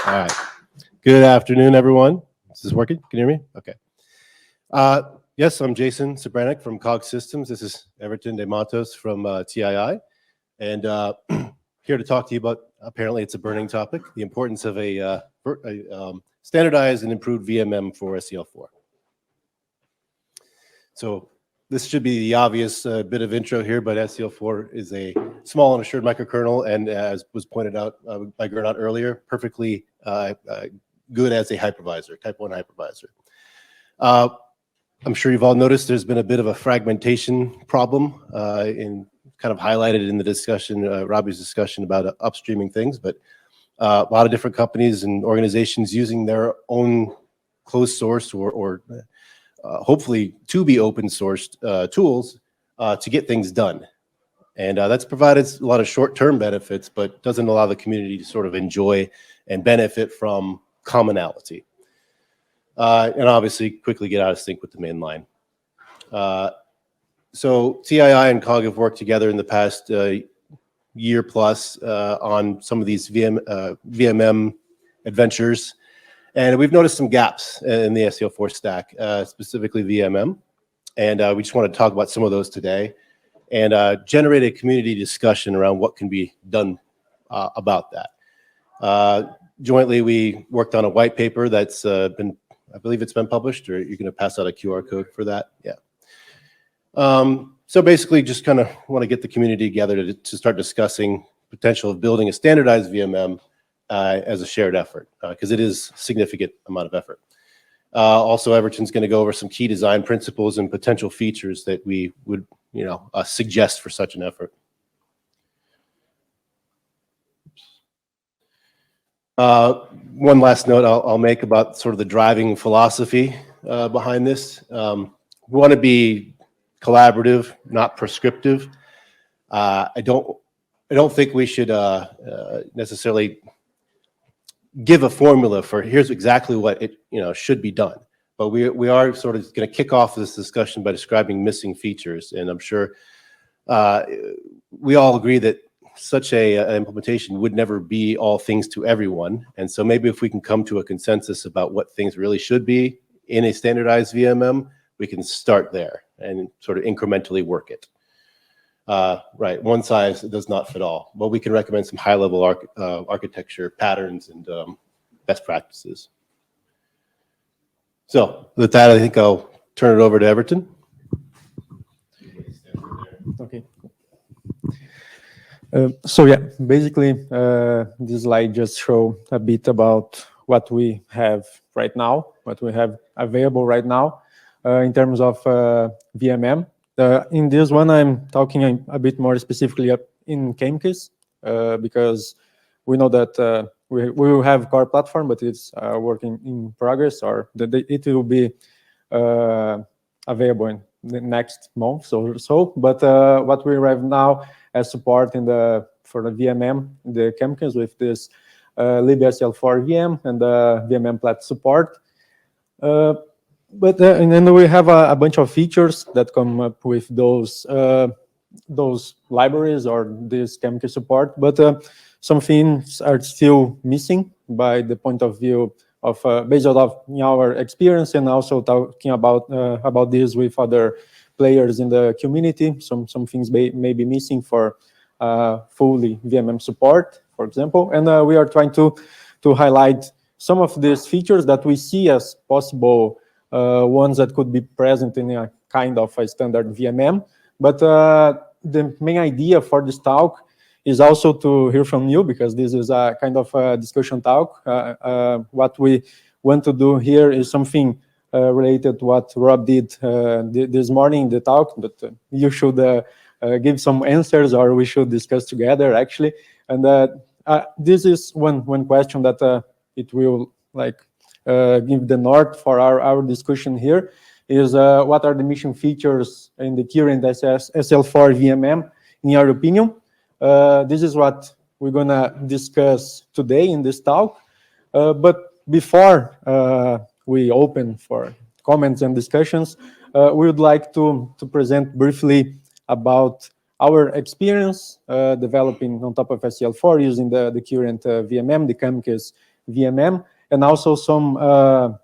All right. Good afternoon, everyone. Is this working? Can you hear me? Okay. Yes, I'm Jason Sebranek from COG Systems. This is Everton de Matos from TII. And here to talk to you about, apparently it's a burning topic, the importance of a standardized and improved VMM for SEL4. So this should be the obvious bit of intro here, but SEL4 is a small and assured microkernel, and as was pointed out by Gernot earlier, perfectly good as a hypervisor, type 1 hypervisor. I'm sure you've all noticed there's been a bit of a fragmentation problem in kind of highlighted in the discussion, Robbie's discussion about upstreaming things, but a lot of different companies and organizations using their own closed source or hopefully to be open sourced tools to get things done. And that's provided a lot of short-term benefits, but doesn't allow the community to sort of enjoy and benefit from commonality. And obviously quickly get out of sync with the mainline. So TII and COG have worked together in the past year plus on some of these VMM adventures. And we've noticed some gaps in the SEL4 stack, specifically VMM. And we just want to talk about some of those today and generate a community discussion around what can be done about that. Jointly, we worked on a white paper that's been, I believe it's been published, or you're going to pass out a QR code for that? Yeah. So basically just kind of want to get the community together to start discussing potential of building a standardized VMM as a shared effort, because it is a significant amount of effort. Also, Everton's going to go over some key design principles and potential features that we would, suggest for such an effort. One last note I'll make about sort of the driving philosophy behind this. We want to be collaborative, not prescriptive. I don't think we should necessarily give a formula for here's exactly what it should be done. But we are sort of going to kick off this discussion by describing missing features, and I'm sure we all agree that such an implementation would never be all things to everyone. And so maybe if we can come to a consensus about what things really should be in a standardized VMM, we can start there and sort of incrementally work it. Right, one size does not fit all, but we can recommend some high-level architecture patterns and best practices. So with that, I think I'll turn it over to Everton. Okay. So yeah, basically, this slide just show a bit about what we have right now, what we have available right now in terms of VMM. In this one, I'm talking a bit more specifically in CameCase because we know that we will have core platform, but it's working in progress, or it will be available in the next month or so. But what we have now as support for the VMM, the CameCase with this libsl4 VM and the VMM plat support. But and then we have a bunch of features that come up with those libraries or this CameCase support, but some things are still missing by the point of view of based on our experience, and also talking about this with other players in the community. Some things may be missing for fully VMM support, for example, and we are trying to highlight some of these features that we see as possible ones that could be present in a kind of a standard VMM. But the main idea for this talk is also to hear from you, because this is a kind of a discussion talk. What we want to do here is something related to what Rob did this morning in the talk, but you should give some answers, or we should discuss together, actually. And this is one question that it will give the north for our discussion here, is what are the mission features in the current SL4 VMM, in your opinion? This is what we're going to discuss today in this talk. But before we open for comments and discussions, we would like to present briefly about our experience developing on top of SEL4 using the current VMM, the CameCase VMM, and also some of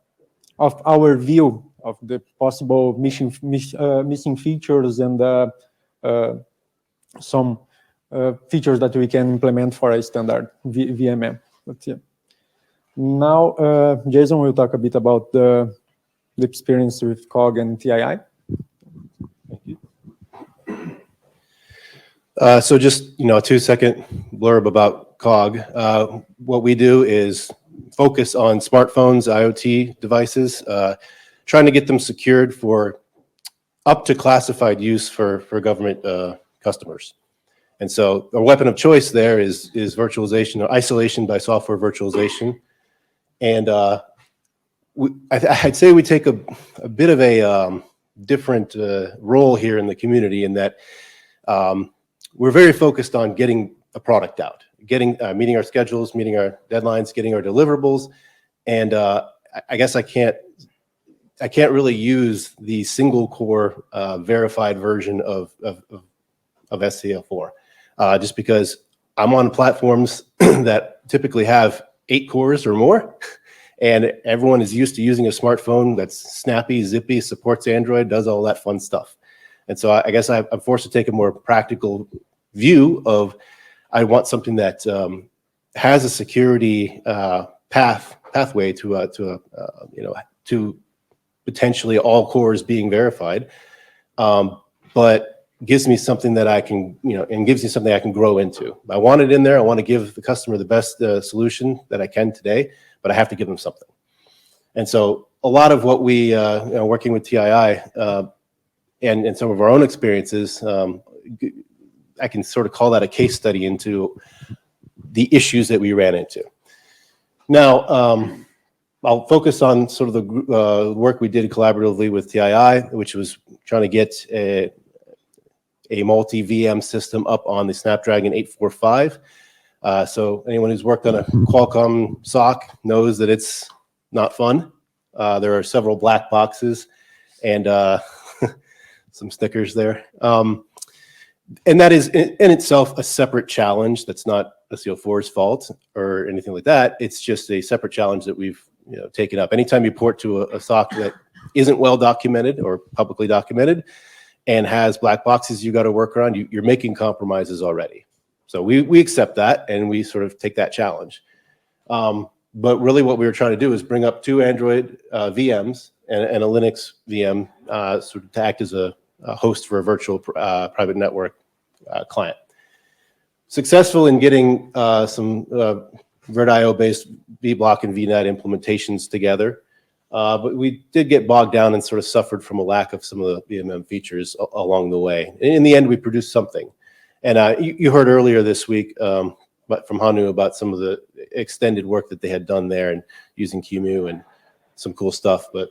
our view of the possible missing features and some features that we can implement for a standard VMM. But yeah. Now, Jason will talk a bit about the experience with COG and TII. Thank you. So just, a 2-second blurb about COG. What we do is focus on smartphones, IoT devices, trying to get them secured for up to classified use for government customers. And so a weapon of choice there is virtualization or isolation by software virtualization. And I'd say we take a bit of a different role here in the community in that we're very focused on getting a product out, meeting our schedules, meeting our deadlines, getting our deliverables. And I guess I can't really use the single core verified version of SCL4 just because I'm on platforms that typically have 8 cores or more, and everyone is used to using a smartphone that's snappy, zippy, supports Android, does all that fun stuff. And so I guess I'm forced to take a more practical view of I want something that has a security pathway to potentially all cores being verified, but gives me something that I can, and gives me something I can grow into. I want it in there. I want to give the customer the best solution that I can today, but I have to give them something. And so a lot of what we, working with TII and some of our own experiences, I can sort of call that a case study into the issues that we ran into. Now, I'll focus on sort of the work we did collaboratively with TII, which was trying to get a multi-VM system up on the Snapdragon 845. So anyone who's worked on a Qualcomm SoC knows that it's not fun. There are several black boxes and some stickers there. And that is in itself a separate challenge. That's not SCL4's fault or anything like that. It's just a separate challenge that we've taken up. Anytime you port to a SoC that isn't well documented or publicly documented and has black boxes you got to work around, you're making compromises already. So we accept that and we sort of take that challenge. But really what we were trying to do is bring up 2 Android VMs and a Linux VM sort of to act as a host for a virtual private network client. Successful in getting some VirtIO-based vBlock and VNet implementations together. But we did get bogged down and sort of suffered from a lack of some of the VMM features along the way. In the end, we produced something. And you heard earlier this week from Hanu about some of the extended work that they had done there and using QEMU and some cool stuff. But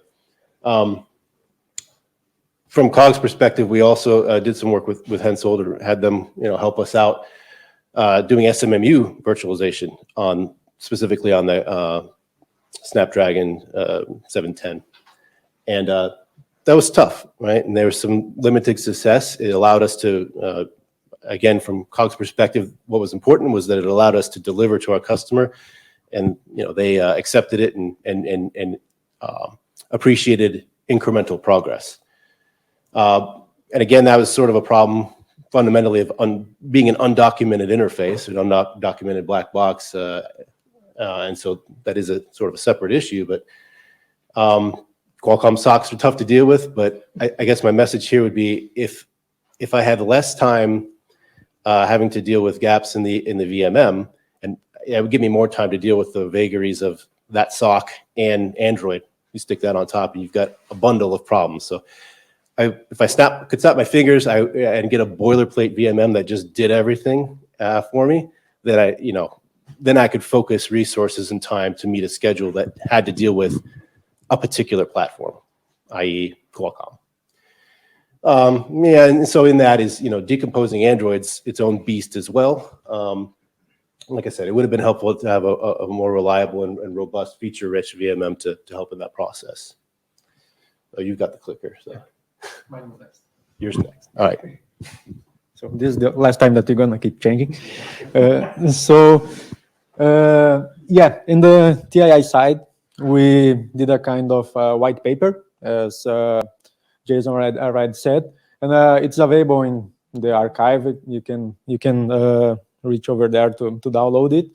from COG's perspective, we also did some work with Hensoldt, had them help us out doing SMMU virtualization specifically on the Snapdragon 710. And that was tough, right? And there was some limited success. It allowed us to, again, from COG's perspective, what was important was that it allowed us to deliver to our customer, and they accepted it and appreciated incremental progress. And again, that was sort of a problem fundamentally of being an undocumented interface, an undocumented black box. And so that is a sort of a separate issue, but Qualcomm SoCs are tough to deal with. But I guess my message here would be if I had less time having to deal with gaps in the VMM, and it would give me more time to deal with the vagaries of that SoC and Android. You stick that on top and you've got a bundle of problems. So if I could snap my fingers and get a boilerplate VMM that just did everything for me, then I could focus resources and time to meet a schedule that had to deal with a particular platform, i.e. Qualcomm. And so in that is, decomposing Android's its own beast as well. Like I said, it would have been helpful to have a more reliable and robust feature-rich VMM to help in that process. Oh, you've got the clicker, so. Mine next. Yours next. All right. So this is the last time that you're gonna keep changing. Yeah, in the TII side, we did a kind of white paper, as Jason already said, and it's available in the archive. You can reach over there to download it.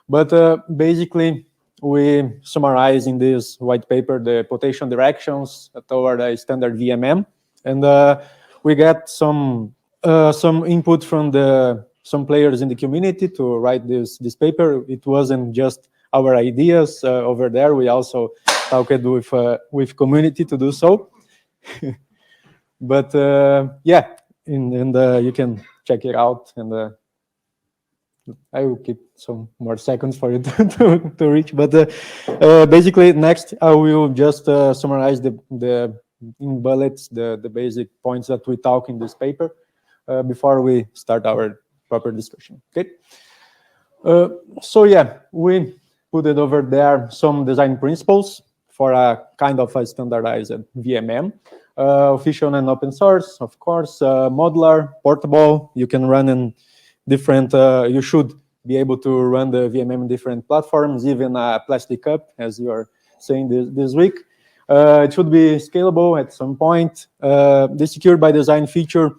But basically, we summarize in this white paper the potential directions toward a standard VMM, and we get some input from some players in the community to write this paper. It wasn't just our ideas over there. We also talked with community to do so. But yeah, and you can check it out, and I will keep some more seconds for you to reach. But basically, next I will just summarize the in bullets the basic points that we talk in this paper before we start our proper discussion. Okay. So yeah, we put it over there some design principles for a kind of a standardized VMM. Official and open source, of course, modular, portable. You can run in different, you should be able to run the VMM in different platforms, even a plastic cup, as you are saying this week. It should be scalable at some point. The secure by design feature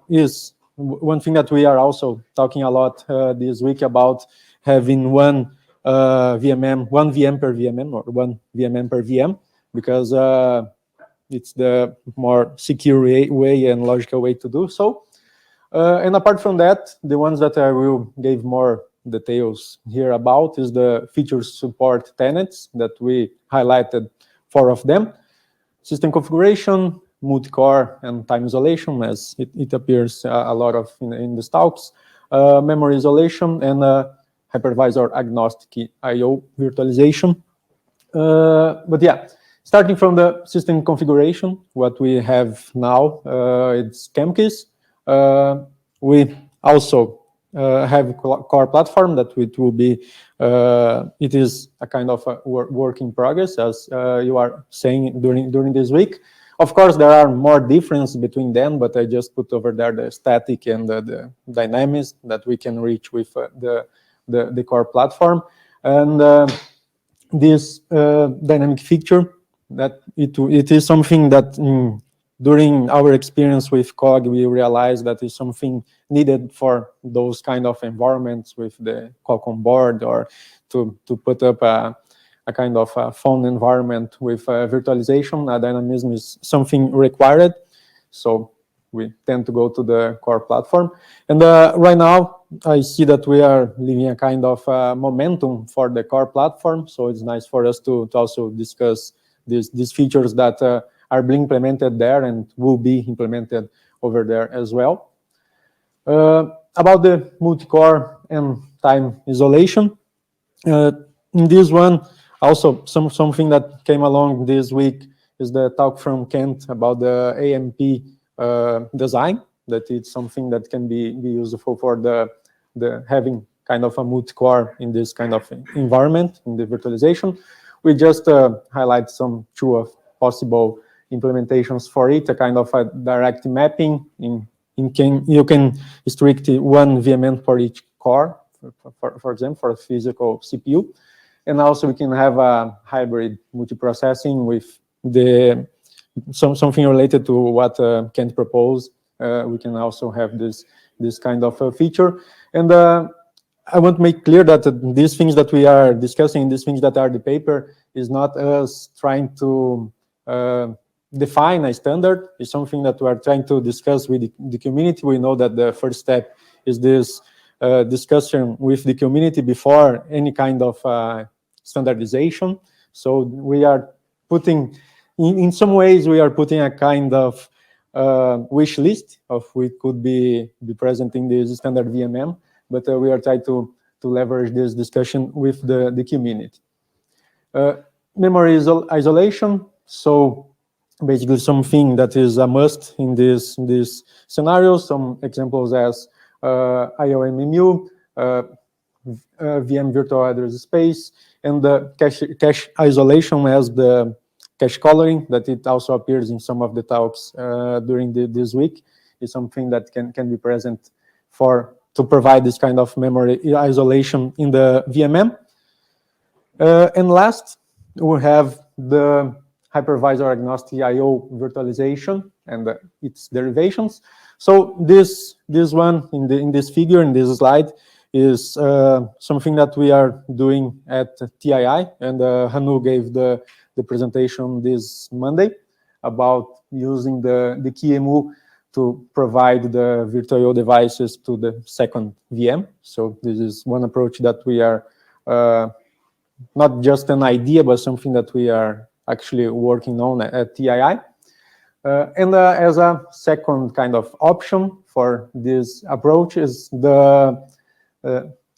is one thing that we are also talking a lot this week about, having one VM per VMM, or one VMM per VM, because it's the more secure way and logical way to do so. And apart from that, the ones that I will give more details here about is the features support tenets that we highlighted 4 of them. System configuration, multi-core and time isolation, as it appears a lot of in the talks. Memory isolation and hypervisor agnostic I/O virtualization. But yeah, starting from the system configuration, what we have now, it's CamKeys. We also have a core platform that it will be, it is a kind of a work in progress, as you are saying during this week. Of course, there are more differences between them, but I just put over there the static and the dynamics that we can reach with the core platform. And this dynamic feature, that it is something that during our experience with COG, we realized that is something needed for those kind of environments with the COG on board, or to put up a kind of a phone environment with virtualization. Dynamism is something required, so we tend to go to the core platform. And right now, I see that we are living a kind of momentum for the core platform, so it's nice for us to also discuss these features that are being implemented there and will be implemented over there as well. About the multi-core and time isolation, in this one, also something that came along this week is the talk from Kent about the AMP design, that it's something that can be useful for the having kind of a multi-core in this kind of environment, in the virtualization. We just highlight some 2 of possible implementations for it, a kind of a direct mapping. You can restrict 1 VMM for each core, for example, for a physical CPU. And also we can have a hybrid multiprocessing with something related to what Kent proposed. We can also have this kind of feature. And I want to make clear that these things that we are discussing, these things that are the paper, is not us trying to define a standard. It's something that we are trying to discuss with the community. We know that the first step is this discussion with the community before any kind of standardization. So we are putting, in some ways, we are putting a kind of wish list of we could be present in this standard VMM, but we are trying to leverage this discussion with the community. Memory isolation, so basically something that is a must in this scenario. Some examples as IOMMU, VM virtual address space, and the cache isolation as the cache coloring, that it also appears in some of the talks during this week, is something that can be present to provide this kind of memory isolation in the VMM. And last, we have the hypervisor agnostic I/O virtualization and its derivations. So this one in this figure, in this slide, is something that we are doing at TII, and Hanu gave the presentation this Monday about using the QEMU to provide the virtual devices to the second VM. So this is one approach that we are not just an idea, but something that we are actually working on at TII. And as a second kind of option for this approach is the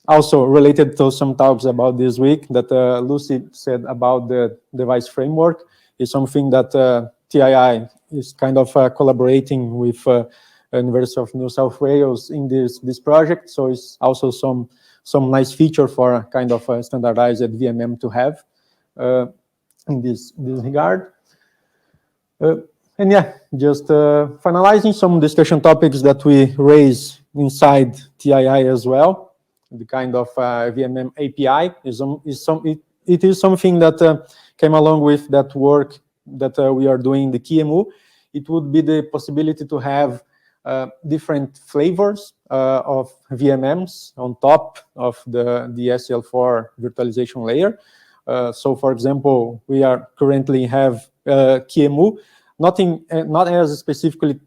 also related to some talks about this week that Lucy said about the device framework, is something that TII is kind of collaborating with University of New South Wales in this project. So it's also some nice feature for a kind of a standardized VMM to have in this regard. And yeah, just finalizing some discussion topics that we raise inside TII as well. The kind of VMM API it is something that came along with that work that we are doing, the QEMU. It would be the possibility to have different flavors of VMMs on top of the SL4 virtualization layer. So, for example, we are currently have QEMU, not as specifically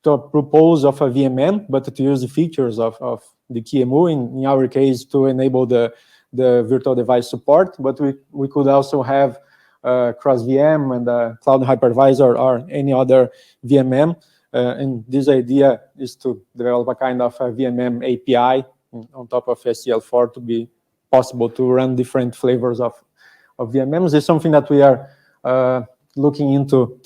to propose of a VMM, but to use the features of the QEMU, in our case, to enable the virtual device support. But we could also have cross VM and cloud hypervisor or any other VMM. And this idea is to develop a kind of a VMM API on top of SCL4 to be possible to run different flavors of VMMs. It's something that we are looking into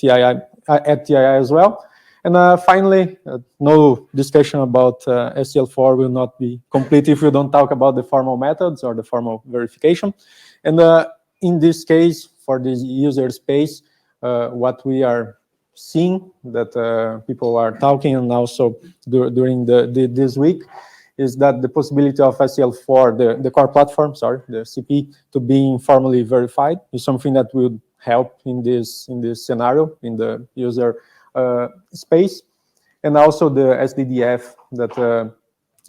at TII as well. And finally, no discussion about SCL4 will not be complete if we don't talk about the formal methods or the formal verification. And in this case, for this user space, what we are seeing that people are talking and also during this week is that the possibility of SCL4, the core platform, the CP, to being formally verified is something that would help in this scenario, in the user space, and also the SDDF that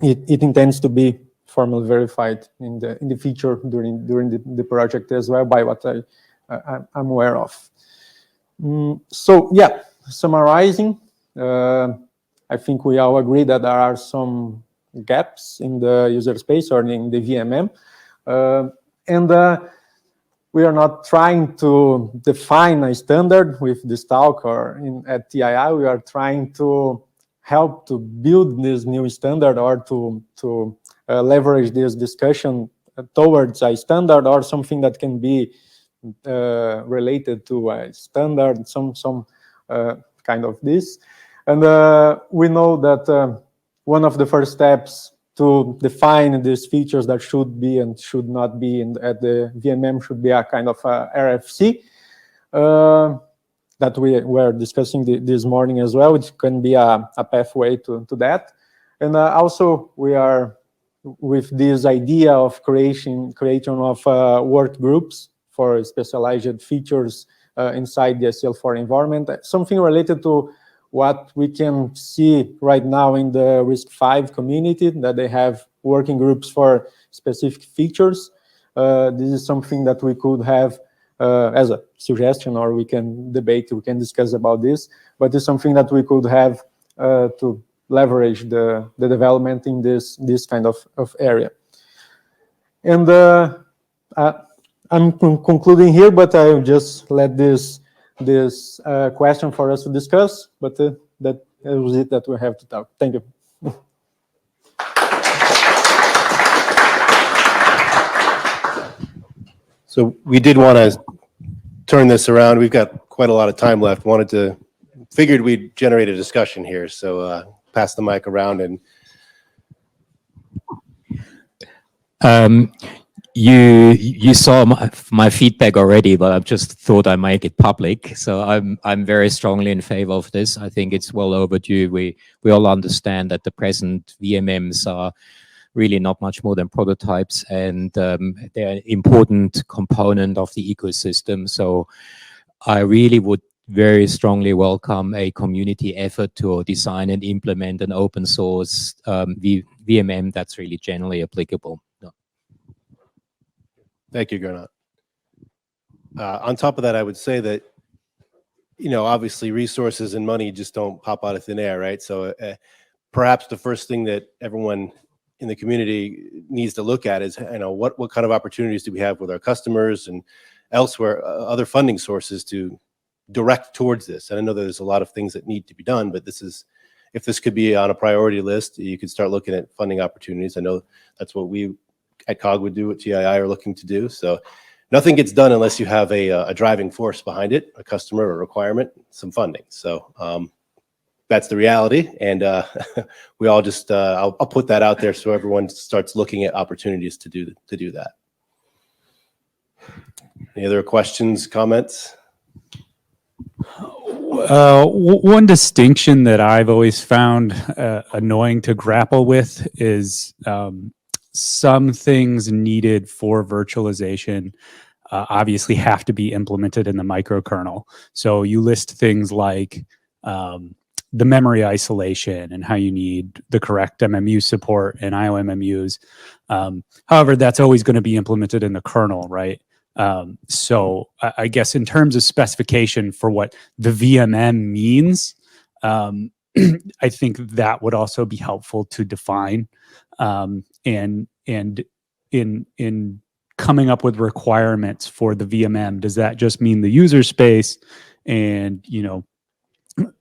it intends to be formally verified in the future during the project as well, by what I'm aware of. So yeah, summarizing, I think we all agree that there are some gaps in the user space or in the VMM, and we are not trying to define a standard with this talk or at TII. We are trying to help to build this new standard or to leverage this discussion towards a standard or something that can be related to a standard, some kind of this. And we know that one of the first steps to define these features that should be and should not be at the VMM should be a kind of RFC that we were discussing this morning as well, which can be a pathway to that. And also we are with this idea of creation of work groups for specialized features inside the SL4 environment, something related to what we can see right now in the RISC-V community, that they have working groups for specific features. This is something that we could have as a suggestion, or we can debate, we can discuss about this, but it's something that we could have to leverage the development in this kind of area. And I'm concluding here, but I'll just let this question for us to discuss, but that was it that we have to talk. Thank you. So we did want to turn this around. We've got quite a lot of time left. Figured we'd generate a discussion here. So pass the mic around and. You saw my feedback already, but I just thought I make it public. So I'm very strongly in favor of this. I think it's well overdue. We all understand that the present VMMs are really not much more than prototypes, and they're an important component of the ecosystem. So I really would very strongly welcome a community effort to design and implement an open source VMM that's really generally applicable. Thank you, Gernot. On top of that, I would say that, obviously resources and money just don't pop out of thin air, right? So perhaps the first thing that everyone in the community needs to look at is, what kind of opportunities do we have with our customers and elsewhere, other funding sources to direct towards this. And I know there's a lot of things that need to be done, but if this could be on a priority list, you could start looking at funding opportunities. I know that's what we at COG would do, what TII are looking to do. So nothing gets done unless you have a driving force behind it, a customer, a requirement, some funding. So that's the reality. And we all just, I'll put that out there so everyone starts looking at opportunities to do that. Any other questions, comments? One distinction that I've always found annoying to grapple with is some things needed for virtualization obviously have to be implemented in the microkernel. So you list things like the memory isolation and how you need the correct MMU support and IOMMUs. However, that's always going to be implemented in the kernel, right? So I guess in terms of specification for what the VMM means, I think that would also be helpful to define. And in coming up with requirements for the VMM, does that just mean the user space and,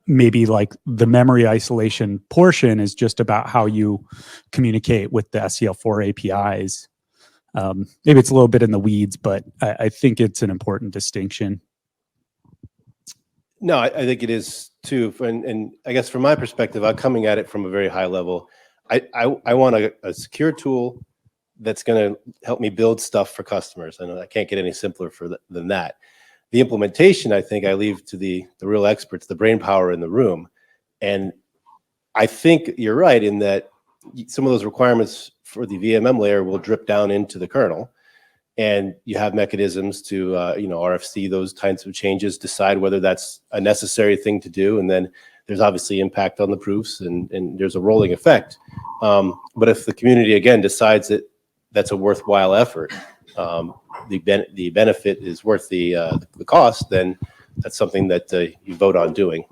maybe like the memory isolation portion is just about how you communicate with the SCL4 APIs? Maybe it's a little bit in the weeds, but I think it's an important distinction. No, I think it is too. And I guess from my perspective, I'm coming at it from a very high level. I want a secure tool that's going to help me build stuff for customers. I know I can't get any simpler than that. The implementation, I think I leave to the real experts, the brain power in the room. And I think you're right in that some of those requirements for the VMM layer will drip down into the kernel. And you have mechanisms to, RFC those kinds of changes, decide whether that's a necessary thing to do. And then there's obviously impact on the proofs and there's a rolling effect. But if the community, again, decides that that's a worthwhile effort, the benefit is worth the cost, then that's something that you vote on doing.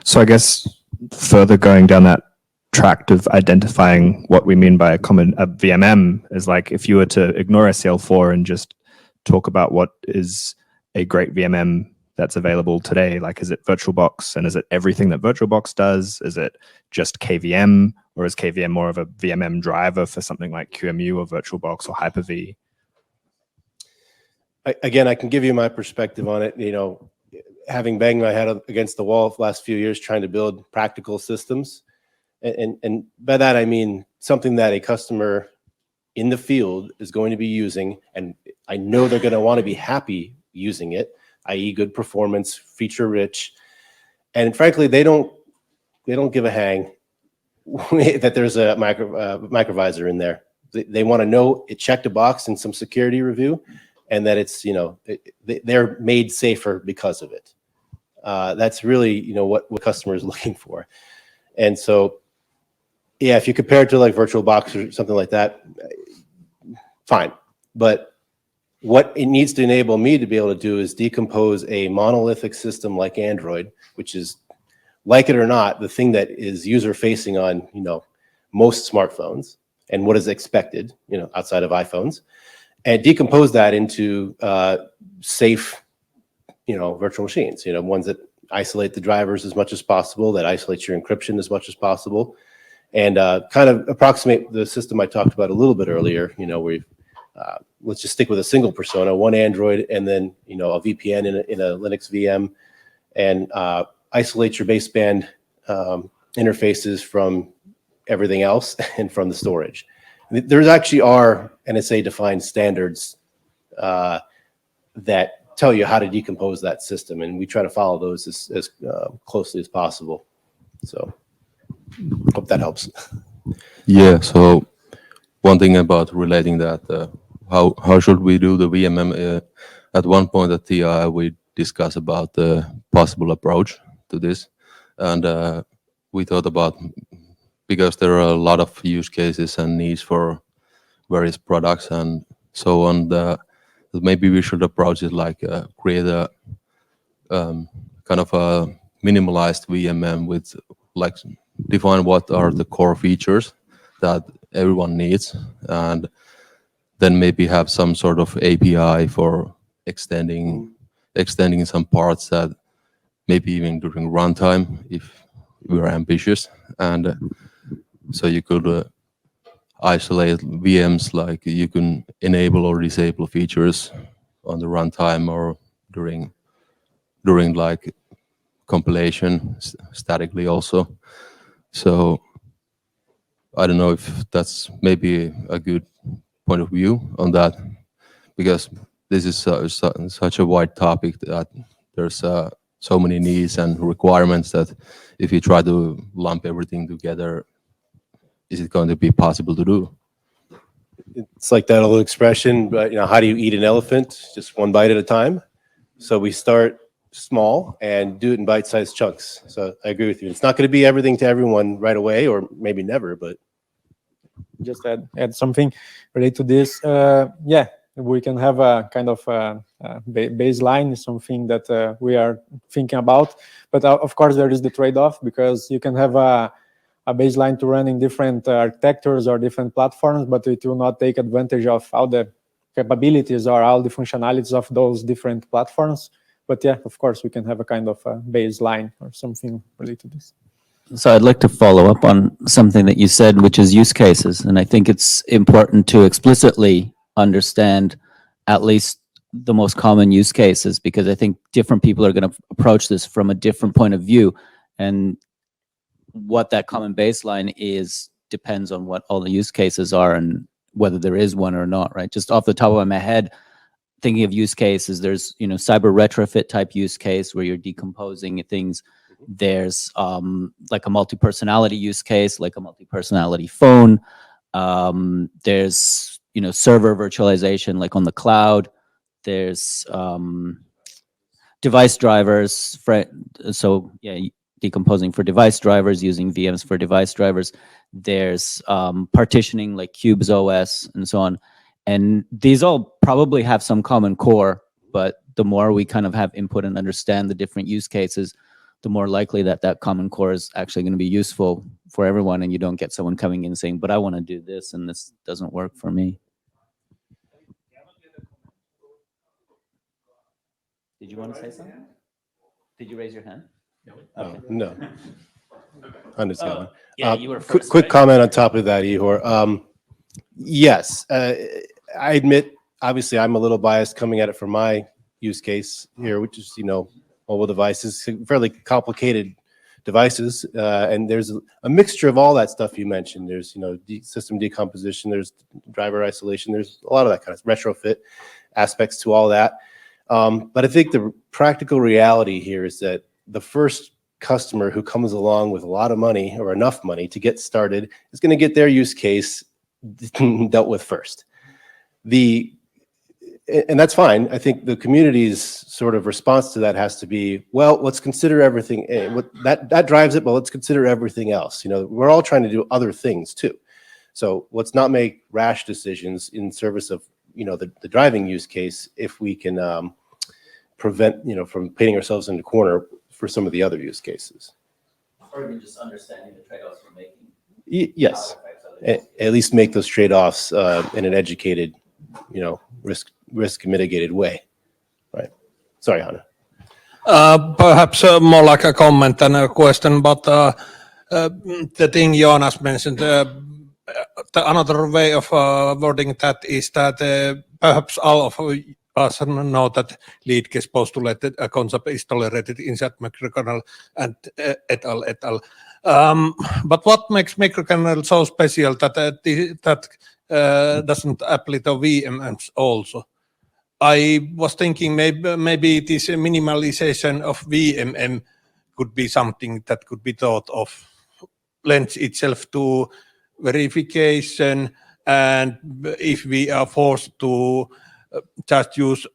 So I guess further going down that track of identifying what we mean by a VMM is like if you were to ignore SCL4 and just talk about what is a great VMM that's available today, like is it VirtualBox and is it everything that VirtualBox does? Is it just KVM, or is KVM more of a VMM driver for something like QEMU or VirtualBox or Hyper-V? Again, I can give you my perspective on it. Having banged my head against the wall the last few years trying to build practical systems. And by that, I mean something that a customer in the field is going to be using, and I know they're going to want to be happy using it, i.e. good performance, feature rich. And frankly, they don't give a hang that there's a microvisor in there. They want to know it checked a box in some security review and that it's, they're made safer because of it. That's really, what customer is looking for. And so, yeah, if you compare it to like VirtualBox or something like that, fine. But what it needs to enable me to be able to do is decompose a monolithic system like Android, which is, like it or not, the thing that is user-facing on, most smartphones and what is expected, outside of iPhones, and decompose that into safe, virtual machines, ones that isolate the drivers as much as possible, that isolate your encryption as much as possible, and kind of approximate the system I talked about a little bit earlier, where let's just stick with a single persona, one Android, and then, a VPN in a Linux VM, and isolate your baseband interfaces from everything else and from the storage. There actually are NSA-defined standards that tell you how to decompose that system, and we try to follow those as closely as possible. So, Hope that helps. Yeah, so one thing about relating that, how should we do the VMM? At one point at TI, we discussed about the possible approach to this, and we thought about, because there are a lot of use cases and needs for various products and so on, that maybe we should approach it like create a kind of a minimalized VMM with like define what are the core features that everyone needs, and then maybe have some sort of API for extending some parts that maybe even during runtime if we're ambitious, and so you could isolate VMs, like you can enable or disable features on the runtime or during like compilation statically also. So I don't know if that's maybe a good point of view on that, because this is such a wide topic that there's so many needs and requirements that if you try to lump everything together, is it going to be possible to do? It's like that old expression, but how do you eat an elephant? Just one bite at a time. So we start small and do it in bite-sized chunks. So I agree with you. It's not going to be everything to everyone right away, or maybe never, but Just add something related to this. Yeah, we can have a kind of baseline, something that we are thinking about. But of course, there is the trade-off, because you can have a baseline to run in different architectures or different platforms, but it will not take advantage of all the capabilities or all the functionalities of those different platforms. But yeah, of course, we can have a kind of a baseline or something related to this. So I'd like to follow up on something that you said, which is use cases. And I think it's important to explicitly understand at least the most common use cases, because I think different people are going to approach this from a different point of view. And what that common baseline is depends on what all the use cases are and whether there is one or not, right? Just off the top of my head, thinking of use cases, there's, cyber retrofit type use case where you're decomposing things. There's like a multi-personality use case, like a multi-personality phone. There's, server virtualization, like on the cloud. There's device drivers. So yeah, decomposing for device drivers, using VMs for device drivers. There's partitioning like Cubes OS and so on. And these all probably have some common core, but the more we kind of have input and understand the different use cases, the more likely that common core is actually going to be useful for everyone, and you don't get someone coming in saying, but I want to do this and this doesn't work for me. Did you want to say something? Did you raise your hand? No. Okay. No. Understand. Yeah, you were first, quick right? comment on top of that, Ihor. Yes, I admit, obviously, I'm a little biased coming at it from my use case here, which is, mobile devices, fairly complicated devices, and there's a mixture of all that stuff you mentioned. There's, system decomposition, there's driver isolation, there's a lot of that kind of retrofit aspects to all that. But I think the practical reality here is that the first customer who comes along with a lot of money or enough money to get started is going to get their use case dealt with first. And that's fine. I think the community's sort of response to that has to be, well, let's consider everything. That drives it, but let's consider everything else. We're all trying to do other things too. So let's not make rash decisions in service of, the driving use case if we can prevent, from painting ourselves in the corner for some of the other use cases. Or even just understanding the trade-offs we're making. Yes. At least make those trade-offs in an educated, risk mitigated way, right? Sorry, Hanna. Perhaps more like a comment than a question, but the thing Jonas mentioned, another way of wording that is that perhaps all of us know that lead-case postulated concept is tolerated inside microkernel and et al. But what makes microkernel so special that doesn't apply to VMMs also? I was thinking maybe this minimalization of VMM could be something that could be thought of lends itself to verification, and if we are forced to just use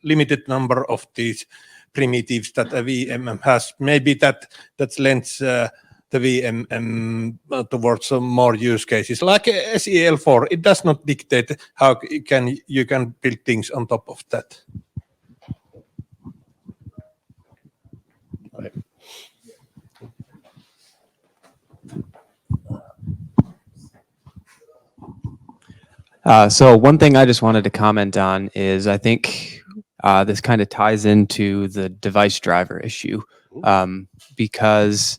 limited number of these primitives that a VMM has, maybe that lends the VMM towards some more use cases. Like SEL4, it does not dictate how you can build things on top of that. Right. So one thing I just wanted to comment on is I think this kind of ties into the device driver issue, because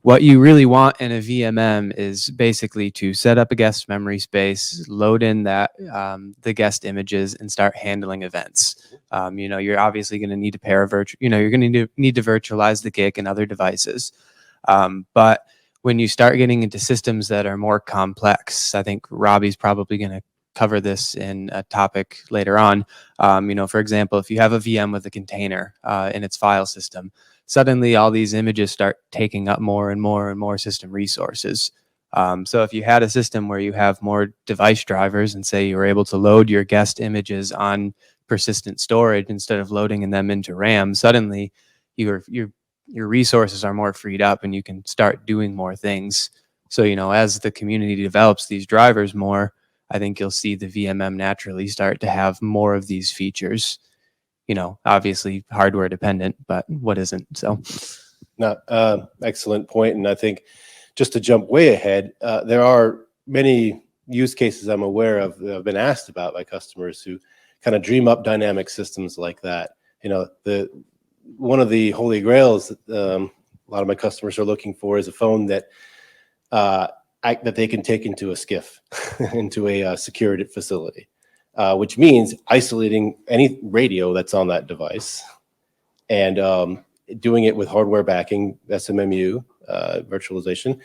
what you really want in a VMM is basically to set up a guest memory space, load in that the guest images, and start handling events. You're obviously going to need a pair of you're going to need to virtualize the gig and other devices. But when you start getting into systems that are more complex, I think Robbie's probably going to cover this in a topic later on. For example, if you have a VM with a container in its file system, suddenly all these images start taking up more and more and more system resources. So if you had a system where you have more device drivers and say you were able to load your guest images on persistent storage instead of loading them into RAM, suddenly your resources are more freed up and you can start doing more things. So, as the community develops these drivers more, I think you'll see the VMM naturally start to have more of these features. Obviously hardware dependent, but what isn't? So, No, excellent point. And I think just to jump way ahead, there are many use cases I'm aware of that have been asked about by customers who kind of dream up dynamic systems like that. One of the holy grails that a lot of my customers are looking for is a phone that that they can take into a SCIF, into a secured facility, which means isolating any radio that's on that device and doing it with hardware backing, SMMU, virtualization,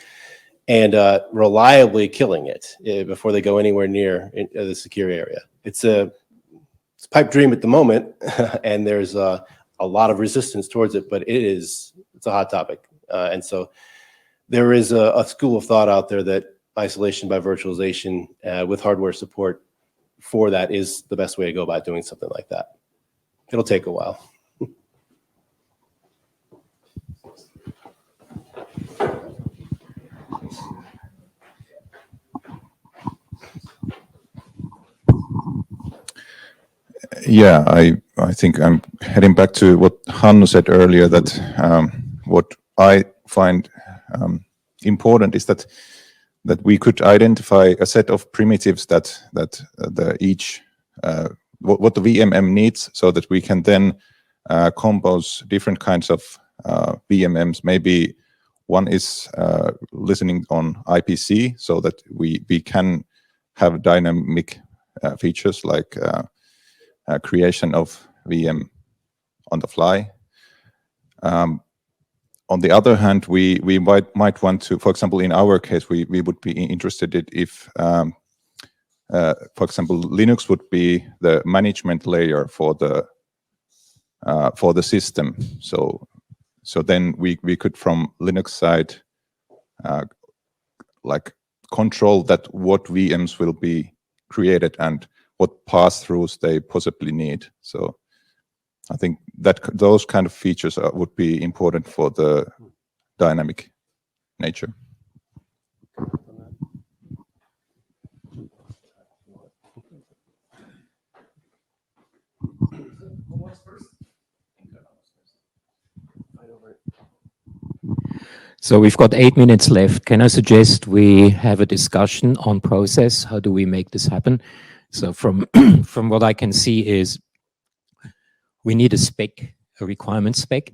and reliably killing it before they go anywhere near the secure area. It's a pipe dream at the moment, and there's a lot of resistance towards it, but it's a hot topic. And so there is a school of thought out there that isolation by virtualization with hardware support for that is the best way to go about doing something like that. It'll take a while. Yeah, I think I'm heading back to what Hannu said earlier, that what I find important is that we could identify a set of primitives that what the VMM needs, so that we can then compose different kinds of VMMs. Maybe one is listening on IPC, so that we can have dynamic features like creation of VM on the fly. On the other hand, we might want to, for example, in our case, we would be interested if, for example, Linux would be the management layer for the system. So then we could, from Linux side, like control that what VMs will be created and what pass-throughs they possibly need. So I think that those kind of features would be important for the dynamic nature. So we've got 8 minutes left. Can I suggest we have a discussion on process? How do we make this happen? So from what I can see is we need a spec, a requirement spec,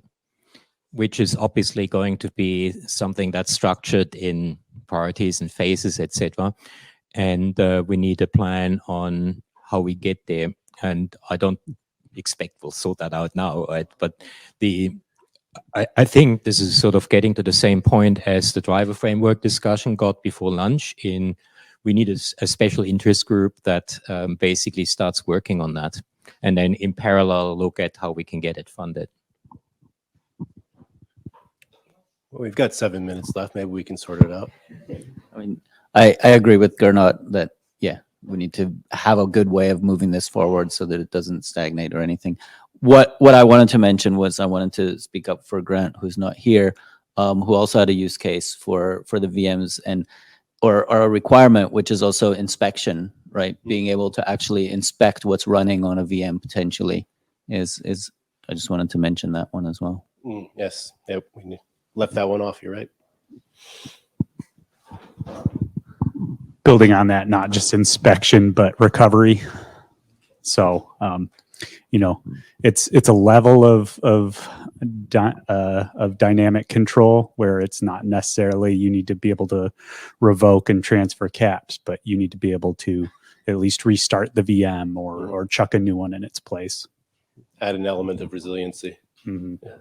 which is obviously going to be something that's structured in priorities and phases, etc. And we need a plan on how we get there. And I don't expect we'll sort that out now, right? But I think this is sort of getting to the same point as the driver framework discussion got before lunch. We need a special interest group that basically starts working on that, and then in parallel look at how we can get it funded. Well, we've got 7 minutes left. Maybe we can sort it out. I mean, I agree with Gernot that, yeah, we need to have a good way of moving this forward so that it doesn't stagnate or anything. What I wanted to mention was I wanted to speak up for Grant, who's not here, who also had a use case for the VMs or a requirement, which is also inspection, right? Being able to actually inspect what's running on a VM potentially is I just wanted to mention that one as well. Yes. Yep. We left that one off. You're right. Building on that, not just inspection, but recovery. So, it's a level of dynamic control where it's not necessarily you need to be able to revoke and transfer caps, but you need to be able to at least restart the VM or chuck a new one in its place. Add an element of resiliency. Mm-hmm. Yeah.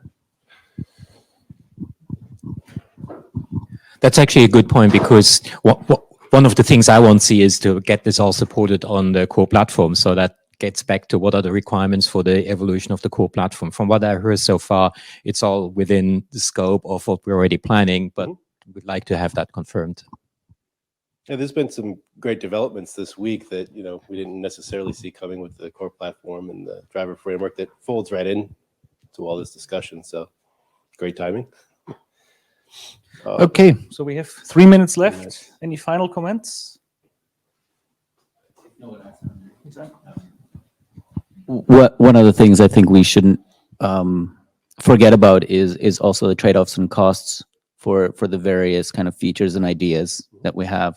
That's actually a good point, because one of the things I want to see is to get this all supported on the core platform. So that gets back to what are the requirements for the evolution of the core platform. From what I heard so far, it's all within the scope of what we're already planning, but we'd like to have that confirmed. Yeah, there's been some great developments this week that we didn't necessarily see coming with the core platform and the driver framework that folds right in to all this discussion. So great timing. Okay, so we have 3 minutes left. Any final comments? One of the things I think we shouldn't forget about is also the trade-offs and costs for the various kind of features and ideas that we have.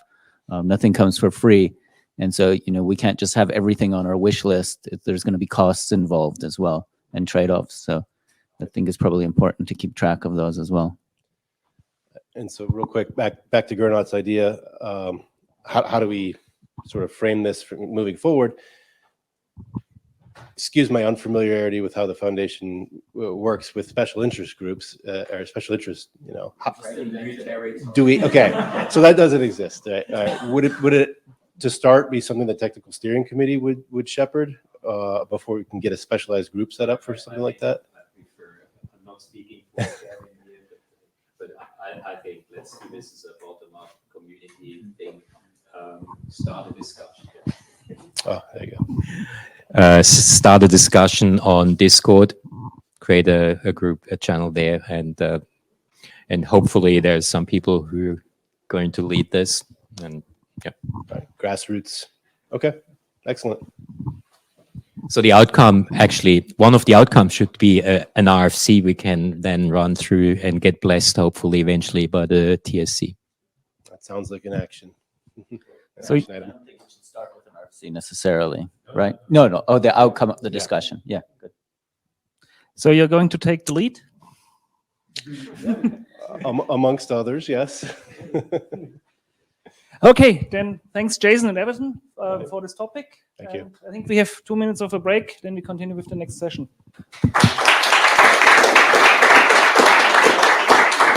Nothing comes for free. And so, we can't just have everything on our wish list. There's going to be costs involved as well and trade-offs. So I think it's probably important to keep track of those as well. And so real quick, back to Gernot's idea, how do we sort of frame this for moving forward? Excuse my unfamiliarity with how the foundation works with special interest groups or special interest, do we? Okay, so that doesn't exist. Right? Would it to start be something the technical steering committee would shepherd before we can get a specialized group set up for something like that? I'm not speaking but I think let's do this as a bottom-up community thing. Start a discussion. Oh, there you go. Start a discussion on Discord, create a group, a channel there, and hopefully there's some people who are going to lead this. And yeah, right. Grassroots. Okay, excellent. So the outcome, actually, one of the outcomes should be an RFC we can then run through and get blessed, hopefully, eventually by the TSC. That sounds like an action. So I don't think we should start with an RFC necessarily, right? No. Oh, the outcome of the discussion. Yeah, good. So you're going to take the lead? Amongst others, yes. Okay, then thanks, Jason and Everton, for this topic. Thank you. I think we have 2 minutes of a break, then we continue with the next session.